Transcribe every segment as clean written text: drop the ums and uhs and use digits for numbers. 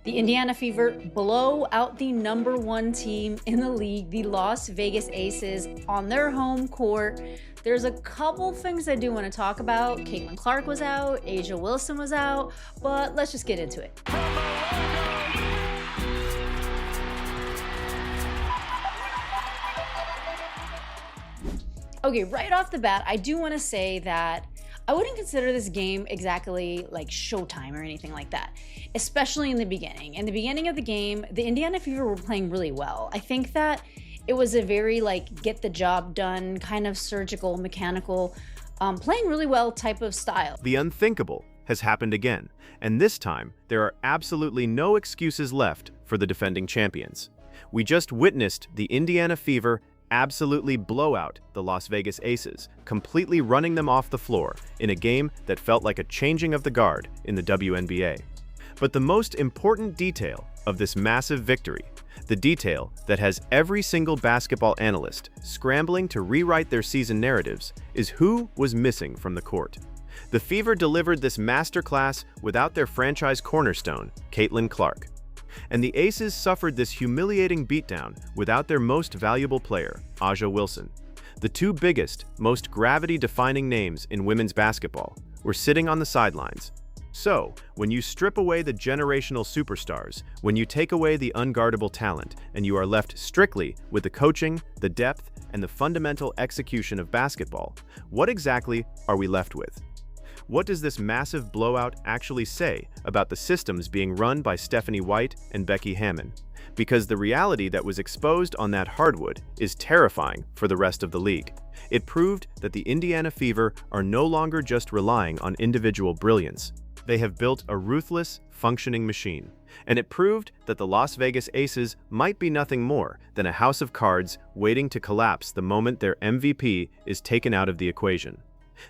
The Indiana Fever blow out the #1 team in the league, the Las Vegas Aces, on their home court. There's a couple things I do want to talk about. Caitlin Clark was out, Asia Wilson was out, but let's just get into it. Okay, right off the bat, I do want to say that I wouldn't consider this game exactly like Showtime or anything like that, especially in the beginning. In the beginning of the game, the Indiana Fever were playing really well. I think that it was a very like get the job done, kind of surgical, mechanical, playing really well type of style. The unthinkable has happened again, and this time there are absolutely no excuses left for the defending champions. We just witnessed the Indiana Fever absolutely blow out the Las Vegas Aces, completely running them off the floor in a game that felt like a changing of the guard in the WNBA. But the most important detail of this massive victory, the detail that has every single basketball analyst scrambling to rewrite their season narratives, is who was missing from the court. The Fever delivered this masterclass without their franchise cornerstone, Caitlin Clark. And the Aces suffered this humiliating beatdown without their most valuable player, Asia Wilson. The two biggest, most gravity-defining names in women's basketball were sitting on the sidelines. So, when you strip away the generational superstars, when you take away the unguardable talent, and you are left strictly with the coaching, the depth, and the fundamental execution of basketball, what exactly are we left with? What does this massive blowout actually say about the systems being run by Stephanie White and Becky Hammon? Because the reality that was exposed on that hardwood is terrifying for the rest of the league. It proved that the Indiana Fever are no longer just relying on individual brilliance. They have built a ruthless, functioning machine. And it proved that the Las Vegas Aces might be nothing more than a house of cards waiting to collapse the moment their MVP is taken out of the equation.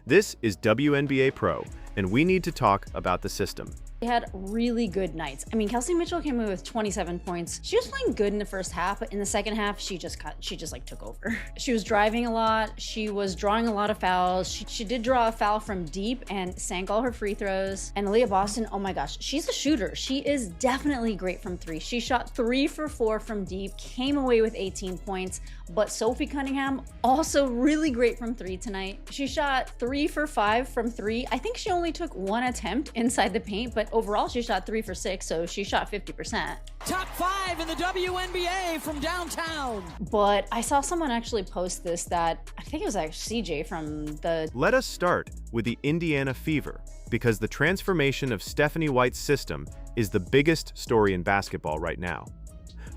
This is WNBA Pro, and we need to talk about the system. They had really good nights. I mean, Kelsey Mitchell came in with 27 points. She was playing good in the first half, but in the second half, she just like took over. She was driving a lot. She was drawing a lot of fouls. She did draw a foul from deep and sank all her free throws. And Aaliyah Boston, oh my gosh, she's a shooter. She is definitely great from three. She shot 3 for 4 from deep, came away with 18 points. But Sophie Cunningham, also really great from three tonight. She shot 3 for 5 from three. I think she only took 1 attempt inside the paint, but overall she shot 3 for 6, so she shot 50%. Top 5 in the WNBA from downtown. But I saw someone actually post this that, I think it was actually CJ from the... Let us start with the Indiana Fever, because the transformation of Stephanie White's system is the biggest story in basketball right now.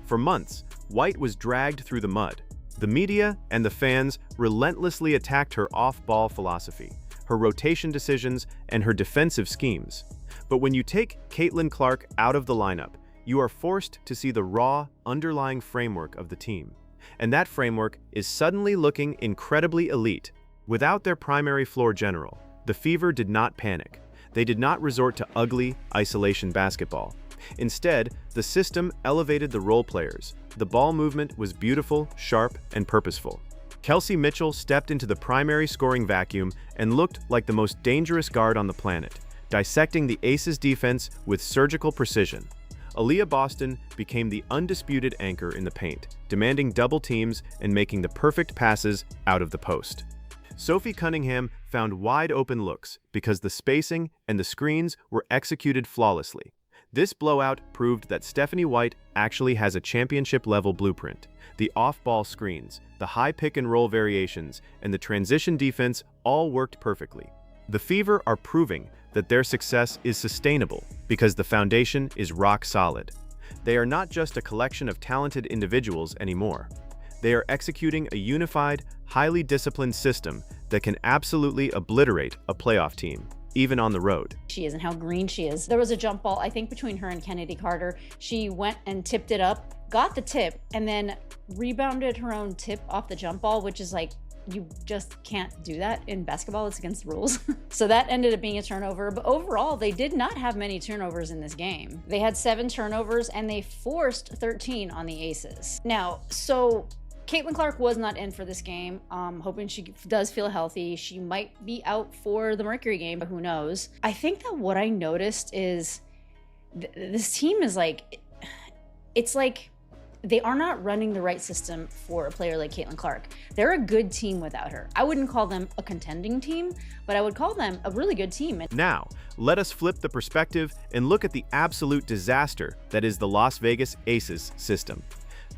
For months, White was dragged through the mud. The media and the fans relentlessly attacked her off-ball philosophy, her rotation decisions, and her defensive schemes. But when you take Caitlin Clark out of the lineup, you are forced to see the raw, underlying framework of the team. And that framework is suddenly looking incredibly elite. Without their primary floor general, the Fever did not panic. They did not resort to ugly, isolation basketball. Instead, the system elevated the role players. The ball movement was beautiful, sharp, and purposeful. Kelsey Mitchell stepped into the primary scoring vacuum and looked like the most dangerous guard on the planet, dissecting the Aces' defense with surgical precision. Aaliyah Boston became the undisputed anchor in the paint, demanding double teams and making the perfect passes out of the post. Sophie Cunningham found wide-open looks because the spacing and the screens were executed flawlessly. This blowout proved that Stephanie White actually has a championship-level blueprint. The off-ball screens, the high pick-and-roll variations, and the transition defense all worked perfectly. The Fever are proving that their success is sustainable because the foundation is rock solid. They are not just a collection of talented individuals anymore. They are executing a unified, highly disciplined system that can absolutely obliterate a playoff team, even on the road. She is and how green she is. There was a jump ball, I think, between her and Kennedy Carter. She went and tipped it up, got the tip, and then rebounded her own tip off the jump ball, which is like, you just can't do that in basketball. It's against the rules. So that ended up being a turnover. But overall, they did not have many turnovers in this game. They had 7 turnovers and they forced 13 on the Aces. Now, so Caitlin Clark was not in for this game. Hoping she does feel healthy. She might be out for the Mercury game, but who knows? I think that what I noticed is This team is like, it's like they are not running the right system for a player like Caitlin Clark. They're a good team without her. I wouldn't call them a contending team, but I would call them a really good team. Now, let us flip the perspective and look at the absolute disaster that is the Las Vegas Aces system.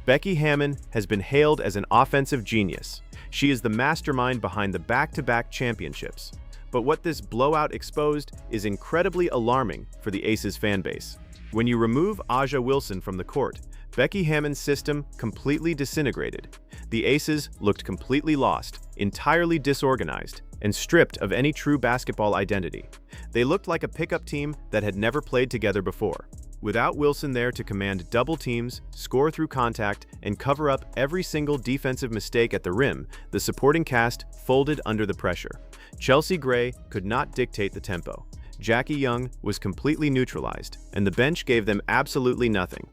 Becky Hammon has been hailed as an offensive genius. She is the mastermind behind the back-to-back championships. But what this blowout exposed is incredibly alarming for the Aces fanbase. When you remove A'ja Wilson from the court, Becky Hammon's system completely disintegrated. The Aces looked completely lost, entirely disorganized, and stripped of any true basketball identity. They looked like a pickup team that had never played together before. Without Wilson there to command double teams, score through contact, and cover up every single defensive mistake at the rim, the supporting cast folded under the pressure. Chelsea Gray could not dictate the tempo. Jackie Young was completely neutralized, and the bench gave them absolutely nothing.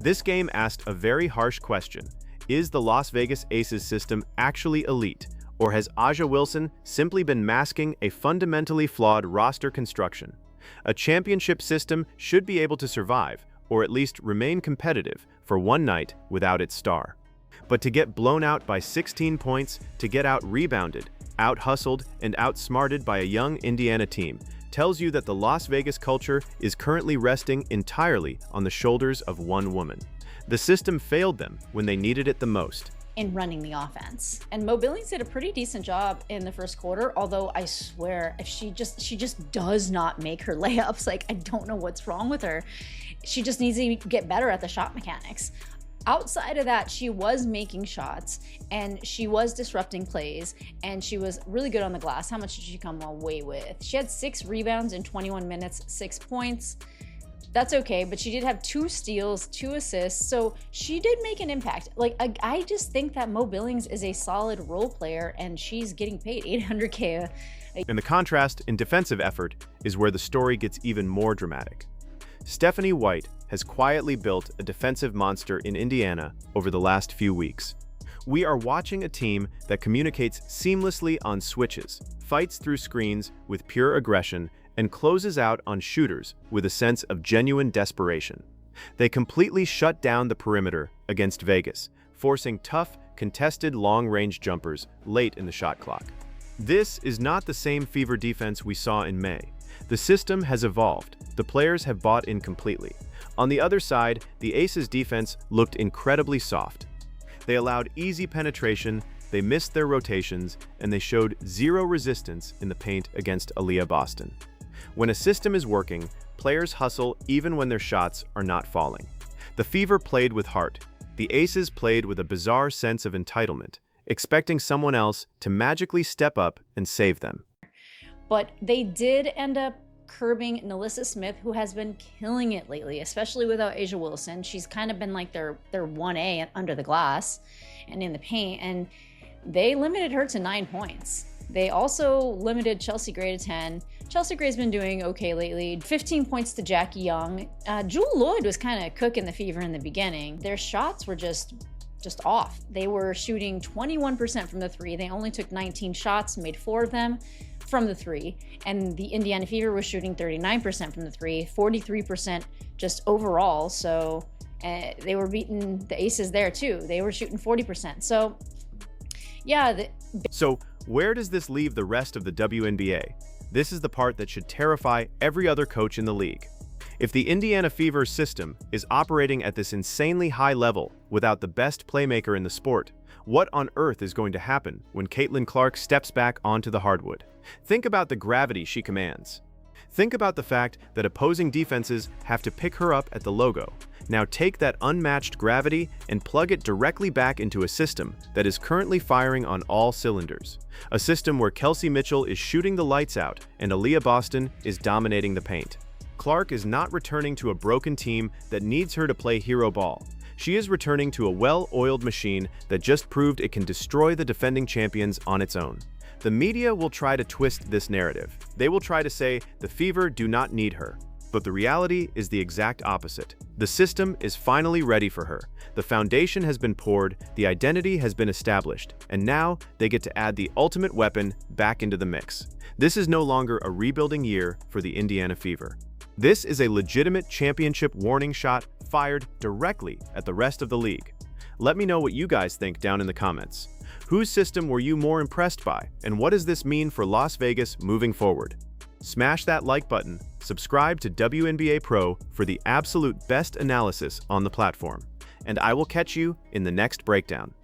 This game asked a very harsh question. Is the Las Vegas Aces system actually elite, or has A'ja Wilson simply been masking a fundamentally flawed roster construction? A championship system should be able to survive, or at least remain competitive, for one night without its star. But to get blown out by 16 points, to get out-rebounded, out-hustled, and outsmarted by a young Indiana team, tells you that the Las Vegas culture is currently resting entirely on the shoulders of one woman. The system failed them when they needed it the most. In running the offense. And Mo Billings did a pretty decent job in the first quarter, although I swear, if she just does not make her layups. Like, I don't know what's wrong with her. She just needs to get better at the shot mechanics. Outside of that, she was making shots, and she was disrupting plays, and she was really good on the glass. How much did she come away with? She had 6 rebounds in 21 minutes, 6 points. That's okay, but she did have 2 steals, 2 assists, so she did make an impact. Like, I just think that Mo Billings is a solid role player, and she's getting paid $800K. And the contrast in defensive effort is where the story gets even more dramatic. Stephanie White has quietly built a defensive monster in Indiana over the last few weeks. We are watching a team that communicates seamlessly on switches, fights through screens with pure aggression, and closes out on shooters with a sense of genuine desperation. They completely shut down the perimeter against Vegas, forcing tough, contested long-range jumpers late in the shot clock. This is not the same Fever defense we saw in May. The system has evolved. The players have bought in completely. On the other side, the Aces defense looked incredibly soft. They allowed easy penetration, they missed their rotations, and they showed zero resistance in the paint against Aaliyah Boston. When a system is working, players hustle even when their shots are not falling. The Fever played with heart. The Aces played with a bizarre sense of entitlement, expecting someone else to magically step up and save them. But they did end up curbing Nalissa Smith, who has been killing it lately, especially without A'ja Wilson. She's kind of been like their 1A under the glass and in the paint, and they limited her to 9 points. They also limited Chelsea Gray to 10. Chelsea Gray's been doing okay lately. 15 points to Jackie Young. Jewel Lloyd was kind of cooking the Fever in the beginning. Their shots were just off. They were shooting 21% from the 3. They only took 19 shots, made 4 of them from the 3. And the Indiana Fever was shooting 39% from the 3, 43% just overall. So they were beating the Aces there too. They were shooting 40%. So yeah. So where does this leave the rest of the WNBA? This is the part that should terrify every other coach in the league. If the Indiana Fever system is operating at this insanely high level without the best playmaker in the sport, what on earth is going to happen when Caitlin Clark steps back onto the hardwood? Think about the gravity she commands. Think about the fact that opposing defenses have to pick her up at the logo. Now take that unmatched gravity and plug it directly back into a system that is currently firing on all cylinders. A system where Kelsey Mitchell is shooting the lights out and Aaliyah Boston is dominating the paint. Clark is not returning to a broken team that needs her to play hero ball. She is returning to a well-oiled machine that just proved it can destroy the defending champions on its own. The media will try to twist this narrative. They will try to say the Fever do not need her. But the reality is the exact opposite. The system is finally ready for her. The foundation has been poured, the identity has been established, and now they get to add the ultimate weapon back into the mix. This is no longer a rebuilding year for the Indiana Fever. This is a legitimate championship warning shot fired directly at the rest of the league. Let me know what you guys think down in the comments. Whose system were you more impressed by, and what does this mean for Las Vegas moving forward? Smash that like button, subscribe to WNBA Pro for the absolute best analysis on the platform, and I will catch you in the next breakdown.